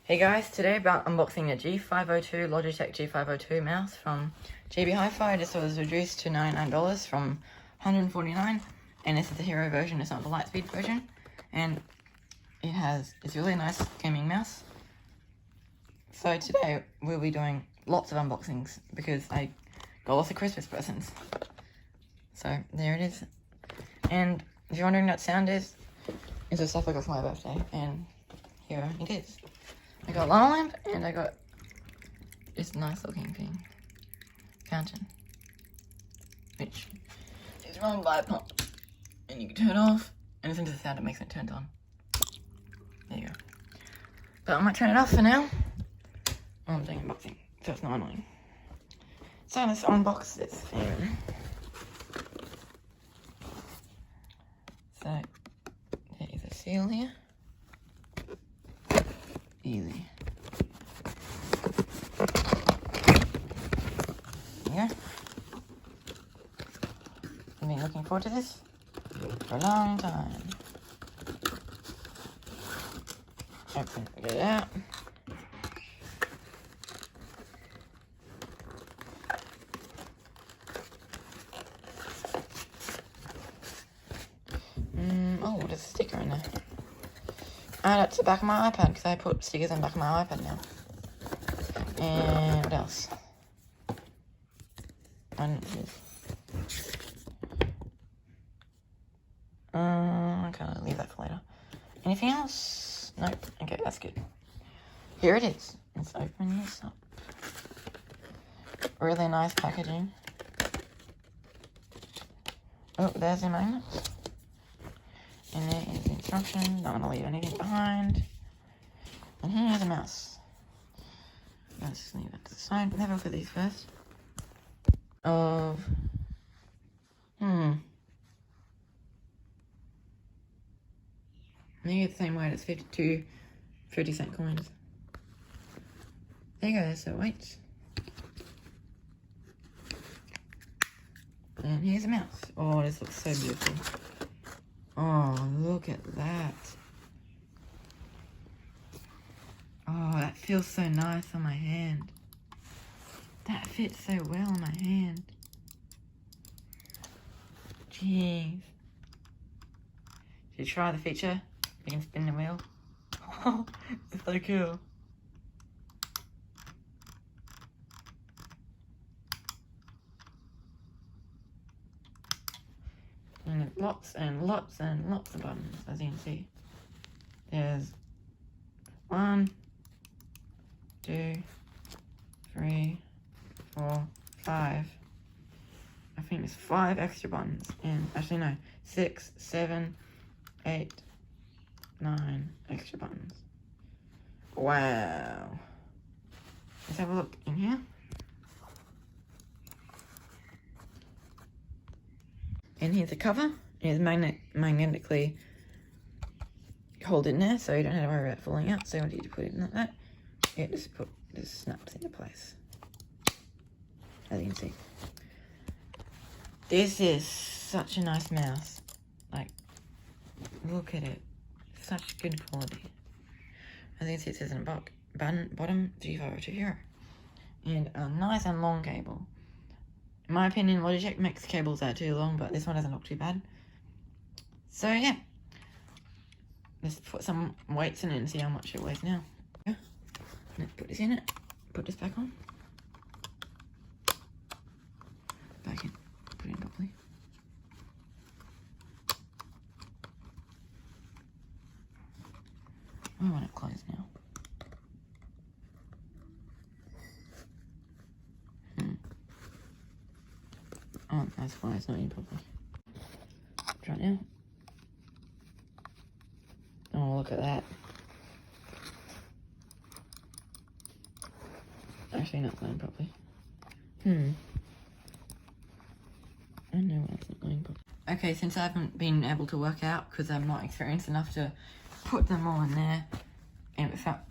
Hey guys, today about unboxing a G502 Logitech G502 mouse from GB Hi-Fi. This was reduced to $99 from $149, and this is the hero version. It's not the Lightspeed version, and it's really nice gaming mouse. So today we'll be doing lots of unboxings because I got lots of Christmas presents. So there it is. And if you're wondering what sound is, it's the stuff I got for my birthday, and here it is. I got a lava lamp, and I got this nice looking thing, fountain, which is run by a pump, and you can turn it off, and listen to the sound it makes when it turns on. There you go. But I might turn it off for now. I'm doing unboxing, so it's not annoying. So let's unbox this thing. So there is a seal here. Easy. There you go. I've been looking forward to this for a long time. Get it out. Oh, there's a sticker in there. And it's the back of my iPad, because I put stickers on the back of my iPad now. And what else? I can't leave that for later. Anything else? Nope. Okay, that's good. Here it is. Let's open this up. Really nice packaging. Oh, there's a magnet. And there is the instructions. Not gonna leave anything behind. And here's a mouse. Let's just leave that to the side. Have a look at these first. Maybe it's the same weight. It's 52 50-cent coins. There you go. There's the weights. And here's a mouse. Oh, this looks so beautiful. Oh, look at that. Oh, that feels so nice on my hand. That fits so well on my hand. Jeez. Should you try the feature? You can spin the wheel. Oh, it's so cool. And lots and lots and lots of buttons, as you can see. There's 1, 2, 3, 4, 5. I think there's 5 extra buttons. And actually no, 6, 7, 8, 9 extra buttons. Wow. Let's have a look in here. And here's the cover. It's magnetically hold it in there, so you don't have to worry about falling out. So once you put it in like that, it just snaps into place. As you can see. This is such a nice mouse. Like, look at it. Such good quality. As you can see, it says in the bottom G502 Hero. And a nice and long cable. In my opinion, Logitech makes cables that are too long, but this one doesn't look too bad. So yeah, let's put some weights in it and see how much it weighs now. Yeah. Let's put this in it. Put this back on. Back in. Put it in properly. I want it closed now. Oh, that's why it's not in properly. Try it now. Oh, look at that. Actually not going properly. I know why it's not going properly. Okay, since I haven't been able to work out because I'm not experienced enough to put them all in there, and without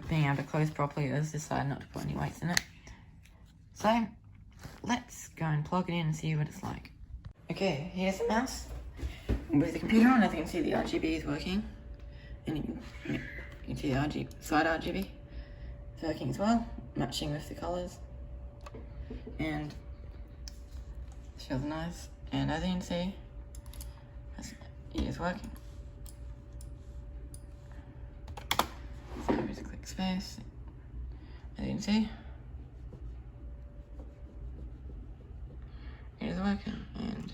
being able to close properly, I just decided not to put any weights in it. So, let's go and plug it in and see what it's like. Okay, here's the mouse. With the computer on, as you can see the RGB is working. And you can see the side RGB. It's working as well, matching with the colours. And it feels nice. And as you can see, it is working. So just click space. As you can see, it is working. And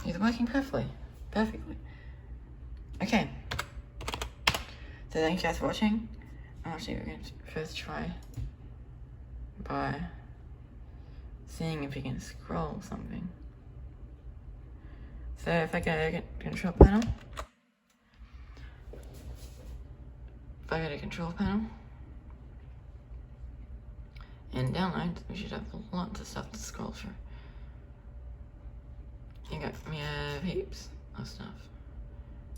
it's working perfectly. Okay. So thank you guys for watching. Actually, we're going to first try by seeing if we can scroll something. So if I go to control panel, and download, we should have lots of stuff to scroll through. We have heaps of stuff.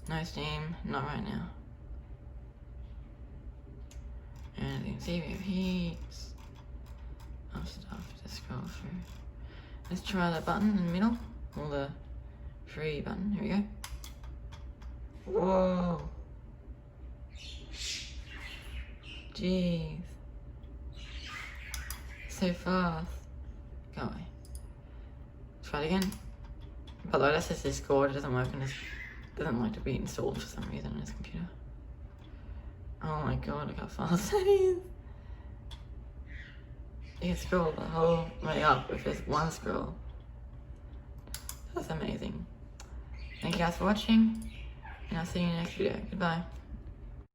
No Steam, not right now. And as you can see, we have heaps of stuff to scroll through. Let's try the button in the middle, or the free button. Here we go. Whoa! Jeez. So fast. Go away. Try it again. By the way, that's just Discord. It doesn't work on this. Doesn't like to be installed for some reason on this computer. Oh my god, look how fast that is. You can scroll the whole way up with just one scroll. That's amazing. Thank you guys for watching, and I'll see you in the next video. Goodbye.